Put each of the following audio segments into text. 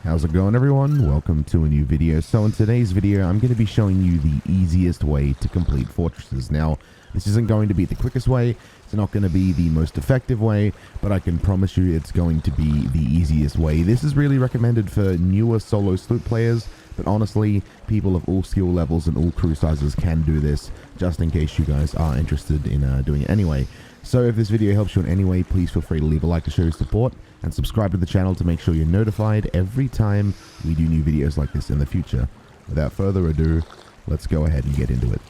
How's it going, everyone? Welcome to a new video. So in today's video, I'm going to be showing you the easiest way to complete fortresses. Now, this isn't going to be the quickest way, it's not going to be the most effective way, but I can promise you it's going to be the easiest way. This is really recommended for newer solo sloop players, but honestly, people of all skill levels and all crew sizes can do this, just in case you guys are interested in doing it anyway. So if this video helps you in any way, please feel free to leave a like to show your support, and subscribe to the channel to make sure you're notified every time we do new videos like this in the future. Without further ado, let's go ahead and get into it.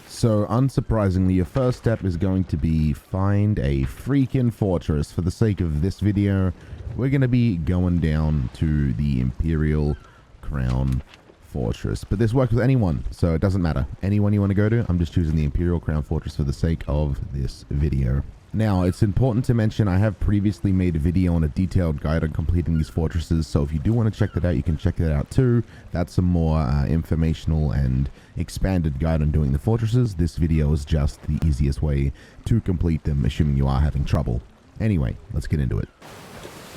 So unsurprisingly, your first step is going to be find a freaking fortress. For the sake of this video, we're going to be going down to the Imperial Crown Fortress, but this works with anyone, so it doesn't matter. Anyone you want to go to, I'm just choosing the Imperial Crown Fortress for the sake of this video. Now, it's important to mention I have previously made a video on a detailed guide on completing these fortresses, so if you do want to check that out, you can check that out too. That's a more informational and expanded guide on doing the fortresses. This video is just the easiest way to complete them, assuming you are having trouble. Anyway, let's get into it.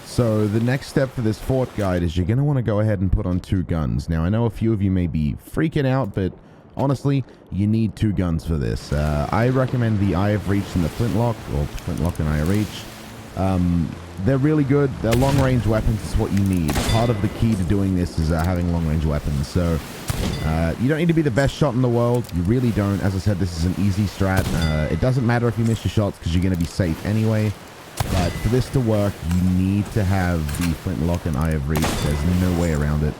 So the next step for this fort guide is you're going to want to go ahead and put on 2 guns. Now, I know a few of you may be freaking out, but honestly, you need 2 guns for this. I recommend the Eye of Reach and the Flintlock, or Flintlock and Eye of Reach. They're really good. They're long-range weapons. Is what you need. Part of the key to doing this is having long-range weapons. So you don't need to be the best shot in the world. You really don't. As I said, this is an easy strat. It doesn't matter if you miss your shots because you're going to be safe anyway. But for this to work, you need to have the Flintlock and Eye of Reach. There's no way around it.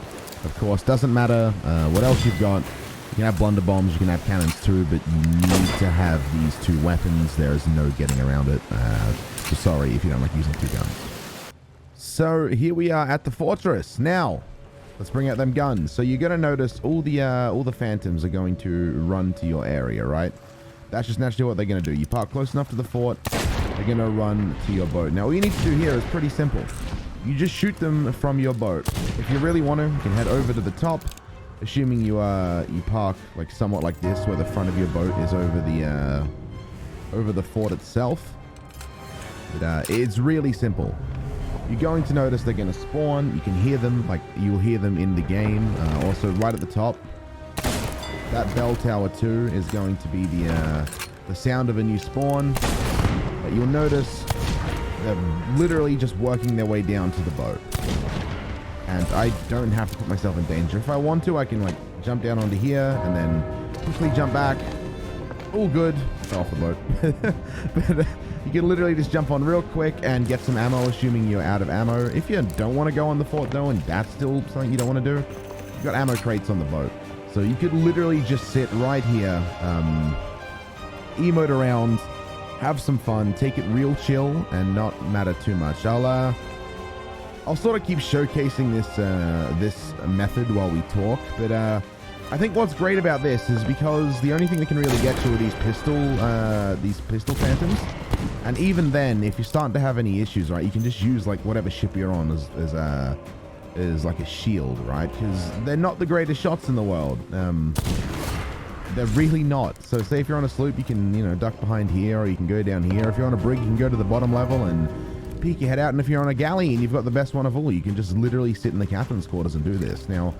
Of course, doesn't matter what else you've got. You can have blunder bombs, you can have cannons too, but you need to have these 2 weapons. There is no getting around it. So sorry if you don't like using 2 guns. So here we are at the fortress. Now, let's bring out them guns. So you're going to notice all the phantoms are going to run to your area, right? That's just naturally what they're going to do. You park close enough to the fort, they're going to run to your boat. Now, all you need to do here is pretty simple. You just shoot them from your boat. If you really want to, you can head over to the top, assuming you park like somewhat like this, where the front of your boat is over the fort itself. But it's really simple. You're going to notice they're going to spawn. You can hear them, like you'll hear them in the game. Also, right at the top, that bell tower too is going to be the sound of a new spawn. But you'll notice they're literally just working their way down to the boat. And I don't have to put myself in danger. If I want to, I can like jump down onto here and then quickly jump back. All good. Fell off the boat. But you can literally just jump on real quick and get some ammo, assuming you're out of ammo. If you don't want to go on the fort though, and that's still something you don't want to do, you've got ammo crates on the boat. So you could literally just sit right here, emote around, have some fun, take it real chill, and not matter too much. I'll sort of keep showcasing this method while we talk, but I think what's great about this is because the only thing that can really get you are these pistol phantoms, and even then, if you're starting to have any issues, right, you can just use like whatever ship you're on as like a shield, right? Because they're not the greatest shots in the world. They're really not. So say if you're on a sloop, you can, you know, duck behind here, or you can go down here. If you're on a brig, you can go to the bottom level and peek your head out. And if you're on a galley and you've got the best one of all, you can just literally sit in the captain's quarters and do this. Now,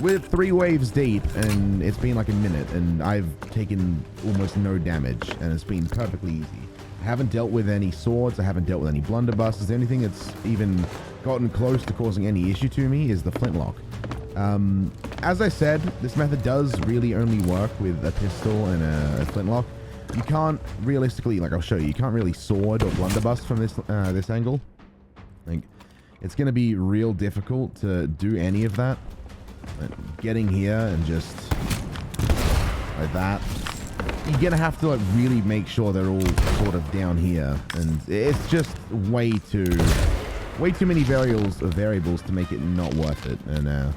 we're 3 waves deep, and it's been like a minute, and I've taken almost no damage, and it's been perfectly easy. I haven't dealt with any swords. I haven't dealt with any blunderbusses. The only thing that's even gotten close to causing any issue to me is the flintlock. As I said, this method does really only work with a pistol and a flintlock. You can't realistically, like I'll show you, you can't really sword or blunderbuss from this angle. Like, it's going to be real difficult to do any of that. But getting here and just like that, you're going to have to like really make sure they're all sort of down here, and it's just way too many variables to make it not worth it. And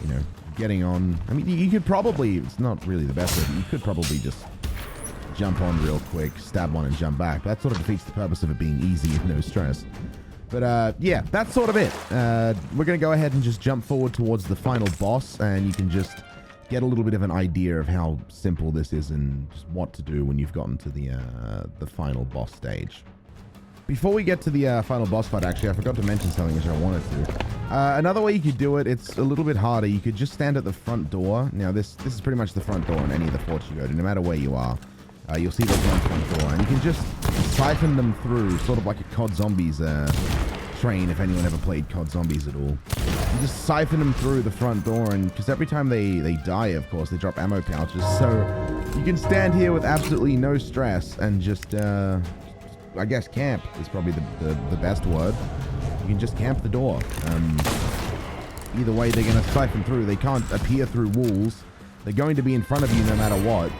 you know, getting on, I mean, you could probably, it's not really the best way, but you could probably just jump on real quick, stab one and jump back. That sort of defeats the purpose of it being easy and no stress. But yeah, that's sort of it. We're going to go ahead and just jump forward towards the final boss, and you can just get a little bit of an idea of how simple this is and just what to do when you've gotten to the final boss stage. Before we get to the final boss fight, actually, I forgot to mention something which I wanted to. Another way you could do it, it's a little bit harder. You could just stand at the front door. Now, this is pretty much the front door in any of the forts you go to, no matter where you are. You'll see there's one front door, and you can just siphon them through, sort of like a COD Zombies train, if anyone ever played COD Zombies at all. You just siphon them through the front door, and because every time they die, of course, they drop ammo pouches, so you can stand here with absolutely no stress and just, I guess camp is probably the best word. You can just camp the door. Either way, they're going to siphon through. They can't appear through walls. They're going to be in front of you no matter what.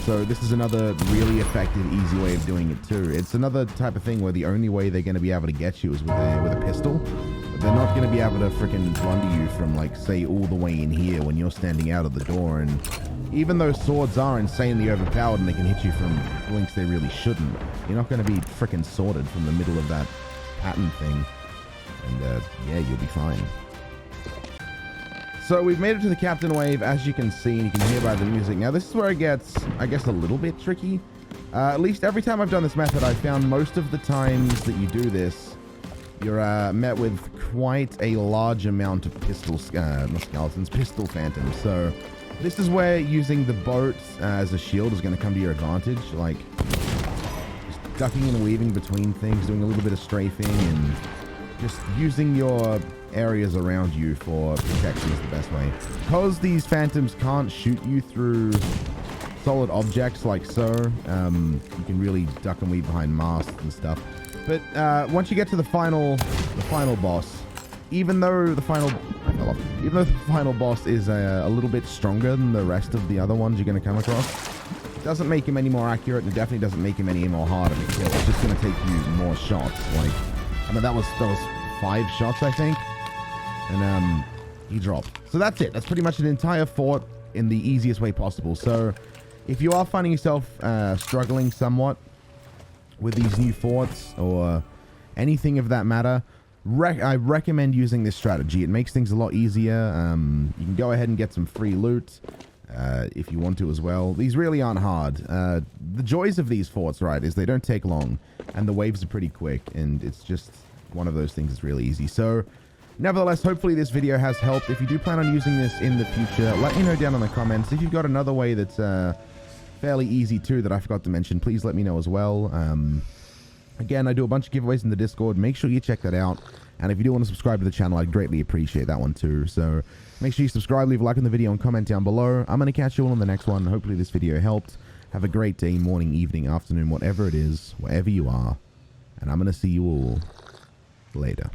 So this is another really effective, easy way of doing it too. It's another type of thing where the only way they're going to be able to get you is with a pistol. But they're not going to be able to freaking blunder you from, like, say, all the way in here when you're standing out of the door. And even though swords are insanely overpowered and they can hit you from blinks they really shouldn't, you're not going to be freaking sorted from the middle of that pattern thing. And yeah, you'll be fine. So we've made it to the Captain Wave, as you can see, and you can hear by the music. Now this is where it gets, I guess, a little bit tricky. At least every time I've done this method, I've found most of the times that you do this, you're met with quite a large amount of pistol phantoms. So this is where using the boat as a shield is going to come to your advantage. Like, just ducking and weaving between things, doing a little bit of strafing, and just using your areas around you for protection is the best way. Because these phantoms can't shoot you through solid objects like so, you can really duck and weave behind masts and stuff. But once you get to the final boss, even though the final boss is a little bit stronger than the rest of the other ones you're going to come across, it doesn't make him any more accurate, and it definitely doesn't make him any more harder to kill. It's just going to take you more shots. Like, I mean, that was 5 shots, I think. And he dropped. So that's it. That's pretty much an entire fort in the easiest way possible. So if you are finding yourself struggling somewhat with these new forts or anything of that matter, I recommend using this strategy. It makes things a lot easier. You can go ahead and get some free loot if you want to as well. These really aren't hard. The joys of these forts, right, is they don't take long, and the waves are pretty quick, and it's just one of those things that's really easy. So nevertheless, hopefully this video has helped. If you do plan on using this in the future, let me know down in the comments. If you've got another way that's fairly easy too that I forgot to mention, please let me know as well. Again, I do a bunch of giveaways in the Discord. Make sure you check that out. And if you do want to subscribe to the channel, I'd greatly appreciate that one too. So make sure you subscribe, leave a like on the video, and comment down below. I'm going to catch you all on the next one. Hopefully this video helped. Have a great day, morning, evening, afternoon, whatever it is, wherever you are. And I'm going to see you all later.